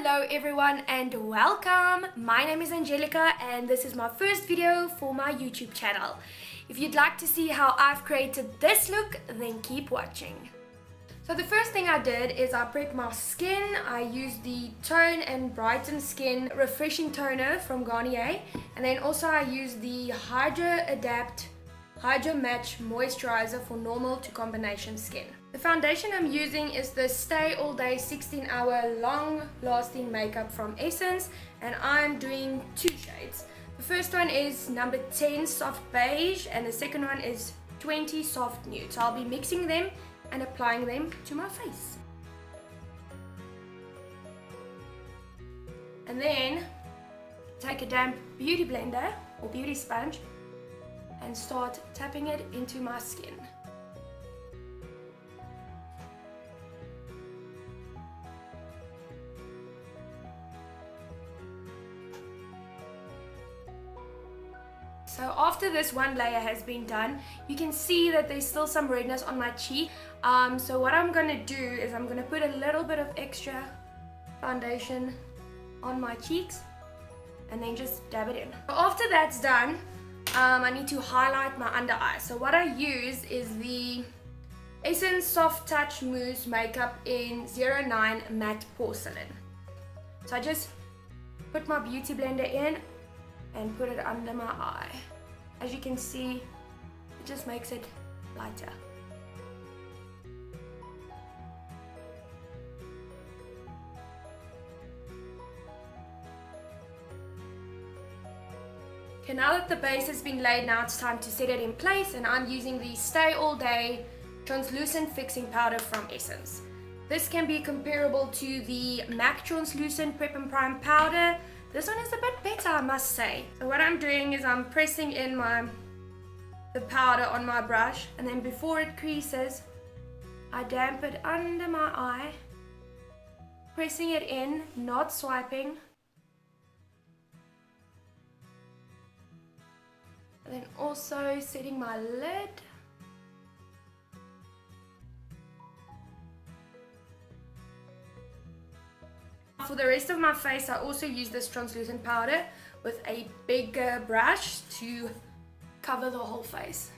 Hello everyone and welcome. My name is Angelica and this is my first video for my YouTube channel. If you'd like to see how I've created this look, then keep watching. So the first thing I did is I prepped my skin. I used the Tone and Brighten Skin Refreshing Toner from Garnier, and then also I used the Hydra-Adapt Hydra Match Moisturiser for normal to combination skin. The foundation I'm using is the Stay All Day 16-hour long lasting makeup from Essence, and I'm doing two shades. The first one is number 10 Soft Beige and the second one is 20 Soft Nude. So I'll be mixing them and applying them to my face. And then take a damp beauty blender or beauty sponge and start tapping it into my skin. So after this one layer has been done, you can see that there's still some redness on my cheek. So what I'm gonna do is I'm gonna put a little bit of extra foundation on my cheeks and then just dab it in. After that's done, I need to highlight my under eye. So what I use is the Essence Soft Touch Mousse Makeup in 09 Matte Porcelain. So I just put my beauty blender in and put it under my eye. As you can see, it just makes it lighter. Okay, now that the base has been laid, now it's time to set it in place, and I'm using the Stay All Day Translucent Fixing Powder from Essence. This can be comparable to the MAC Translucent Prep and Prime Powder. This one is a bit better, I must say. So what I'm doing is I'm pressing in the powder on my brush, and then before it creases, I damp it under my eye, pressing it in, not swiping. And then also setting my lid. For the rest of my face, I also use this translucent powder with a bigger brush to cover the whole face.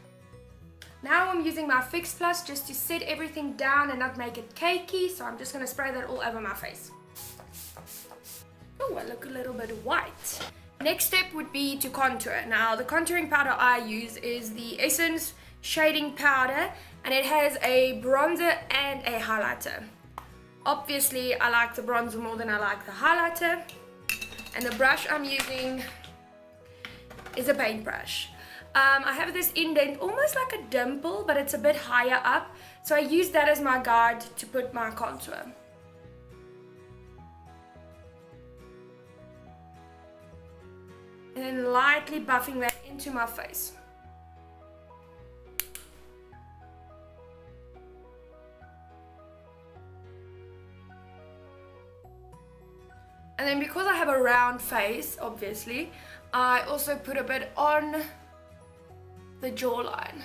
Now I'm using my Fix Plus just to set everything down and not make it cakey, so I'm just going to spray that all over my face. Oh, I look a little bit white. Next step would be to contour. Now the contouring powder I use is the Essence Shading Powder, and it has a bronzer and a highlighter. Obviously, I like the bronzer more than I like the highlighter. And the brush I'm using is a paintbrush. I have this indent, almost like a dimple, but it's a bit higher up. So I use that as my guide to put my contour. And then lightly buffing that into my face. And then because I have a round face, obviously, I also put a bit on the jawline.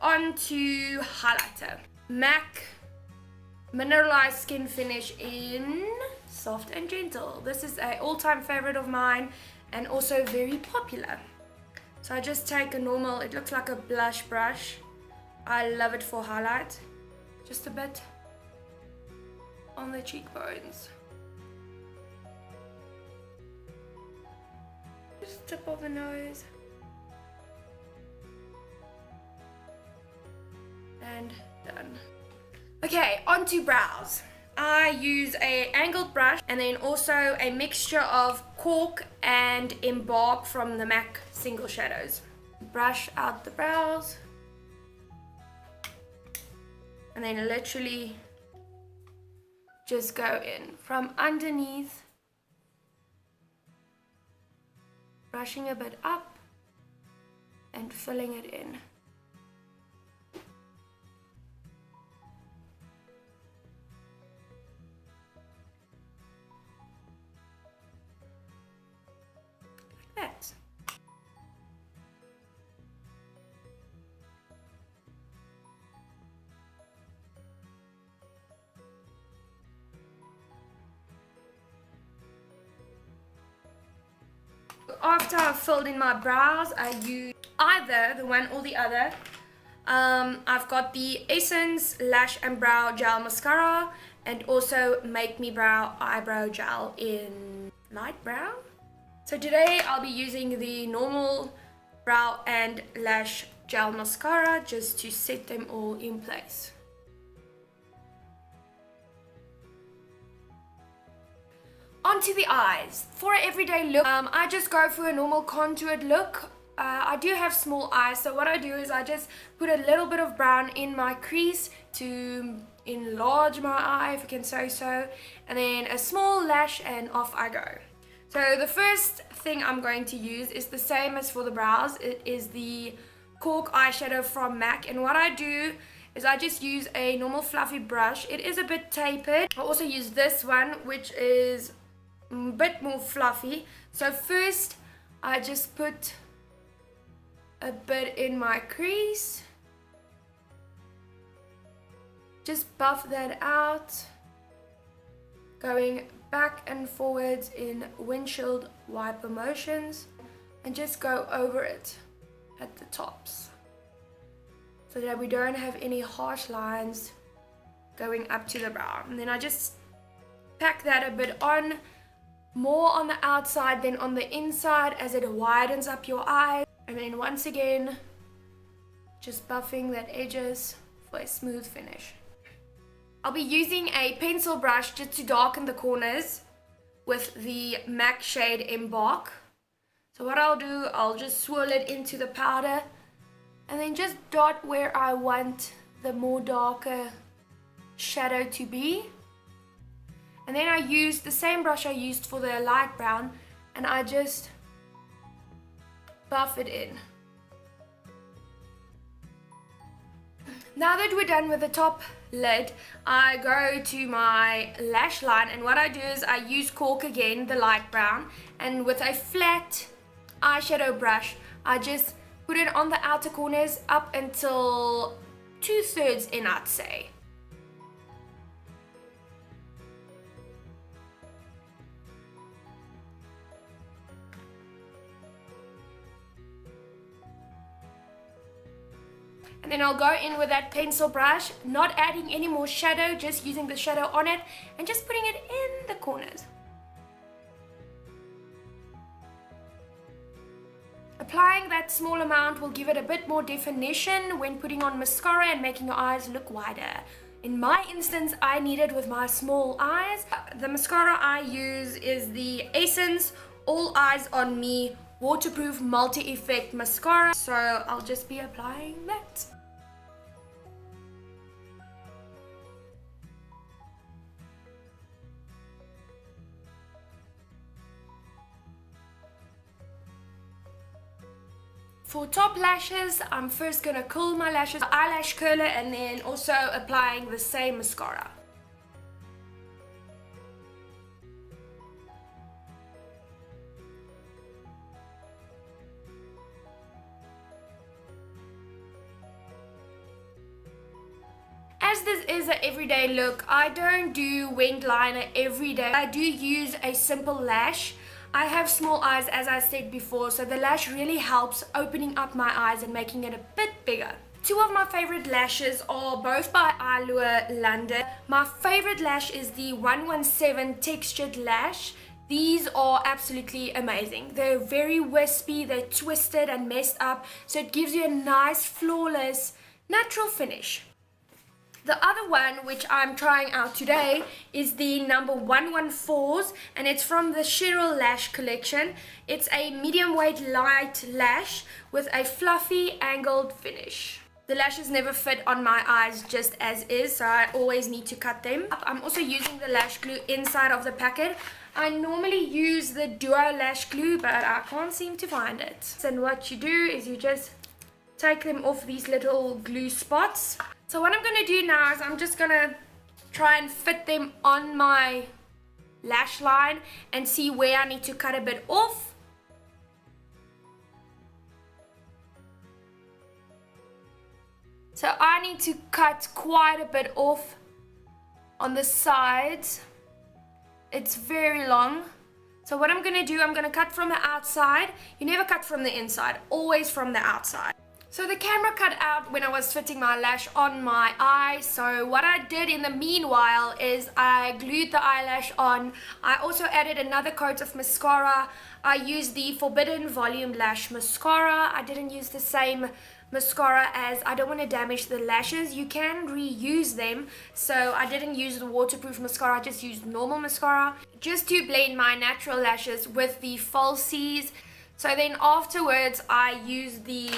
On to highlighter. MAC Mineralized Skin Finish in Soft and Gentle. This is an all-time favorite of mine and also very popular. So I just take a normal, it looks like a blush brush. I love it for highlight. Just a bit on the cheekbones. Just tip of the nose. And done. Okay, on to brows. I use an angled brush and then also a mixture of Cork and Embark from the MAC Single Shadows. Brush out the brows. And then literally just go in from underneath, brushing a bit up and filling it in. Like that. after I've filled in my brows, I use either the one or the other. I've got the Essence Lash and Brow Gel Mascara and also Make Me Brow Eyebrow Gel in light brown. So today I'll be using the normal brow and lash gel mascara just to set them all in place. Onto the eyes. For an everyday look, I just go for a normal contoured look. I do have small eyes, so what I do is I just put a little bit of brown in my crease to enlarge my eye, if you can say so, and then a small lash and off I go. So the first thing I'm going to use is the same as for the brows. It is the Cork eyeshadow from MAC, and what I do is I just use a normal fluffy brush. It is a bit tapered. I also use this one, which is a bit more fluffy. So first I just put a bit in my crease, just buff that out, going back and forwards in windshield wiper motions, and just go over it at the tops so that we don't have any harsh lines going up to the brow. And then I just pack that a bit on, more on the outside than on the inside, as it widens up your eye. And then once again, just buffing that edges for a smooth finish. I'll be using a pencil brush just to darken the corners with the MAC shade Embark. So what I'll do, I'll just swirl it into the powder and then just dot where I want the more darker shadow to be. And then I use the same brush I used for the light brown, and I just buff it in. Now that we're done with the top lid, I go to my lash line, and what I do is I use Cork again, the light brown, and with a flat eyeshadow brush I just put it on the outer corners up until 2/3 in, I'd say. And then I'll go in with that pencil brush, not adding any more shadow, just using the shadow on it and just putting it in the corners. Applying that small amount will give it a bit more definition when putting on mascara and making your eyes look wider. In my instance, I need it with my small eyes. The mascara I use is the Essence All Eyes on Me Waterproof Multi-Effect Mascara. So I'll just be applying that. For top lashes, I'm first gonna curl my lashes, eyelash curler, and then also applying the same mascara. As this is an everyday look, I don't do winged liner every day. I do use a simple lash. I have small eyes, as I said before, so the lash really helps opening up my eyes and making it a bit bigger. Two of my favorite lashes are both by Allure London. My favorite lash is the 117 Textured Lash. These are absolutely amazing. They're very wispy, they're twisted and messed up, so it gives you a nice, flawless, natural finish. The other one, which I'm trying out today, is the number 114s, and it's from the Cheryl Lash collection. It's a medium weight light lash with a fluffy angled finish. The lashes never fit on my eyes just as is, so I always need to cut them. I'm also using the lash glue inside of the packet. I normally use the Duo lash glue, but I can't seem to find it. And what you do is you just take them off these little glue spots. So what I'm going to do now is I'm just going to try and fit them on my lash line and see where I need to cut a bit off. So I need to cut quite a bit off on the sides. It's very long. So what I'm gonna do, I'm gonna cut from the outside. You never cut from the inside, always from the outside. So the camera cut out when I was fitting my lash on my eye. So what I did in the meanwhile is I glued the eyelash on. I also added another coat of mascara. I used the Forbidden Volume Lash Mascara. I didn't use the same mascara as I don't want to damage the lashes. You can reuse them, so I didn't use the waterproof mascara, I just used normal mascara just to blend my natural lashes with the falsies. So then afterwards I used the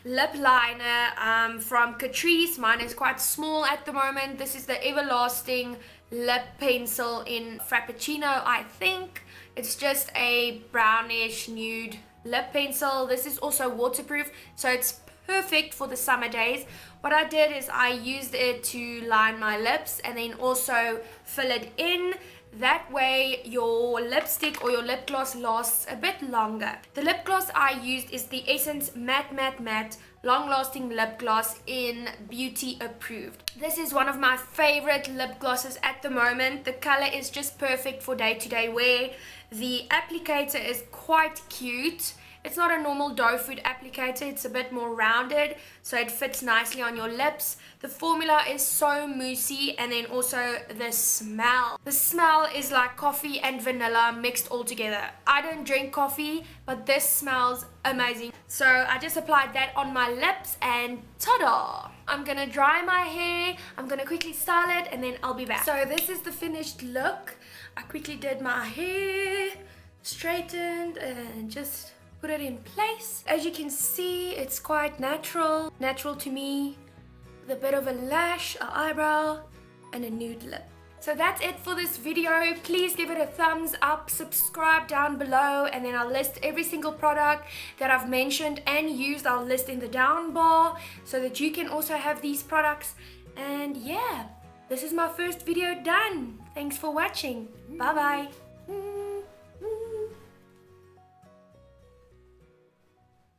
lip liner from Catrice. Mine is quite small at the moment. This is the Everlasting lip pencil in Frappuccino, I think. It's just a brownish nude lip pencil. This is also waterproof, so it's perfect for the summer days. What I did is I used it to line my lips and then also fill it in. That way your lipstick or your lip gloss lasts a bit longer. The lip gloss I used is the Essence Matte Long Lasting Lip Gloss in Beauty Approved. This is one of my favorite lip glosses at the moment. The color is just perfect for day-to-day wear. The applicator is quite cute. It's not a normal doe food applicator, it's a bit more rounded, so it fits nicely on your lips. The formula is so moussey, and then also the smell. The smell is like coffee and vanilla mixed all together. I don't drink coffee, but this smells amazing. So I just applied that on my lips and ta-da! I'm gonna dry my hair, I'm gonna quickly style it, and then I'll be back. So this is the finished look. I quickly did my hair, straightened, and just put it in place. As you can see, it's quite natural to me, with a bit of a lash, an eyebrow, and a nude lip. So that's it for this video. Please give it a thumbs up, subscribe down below, and then I'll list every single product that I've mentioned and used. I'll list in the down bar so that you can also have these products. And yeah, this is my first video done. Thanks for watching. Bye bye.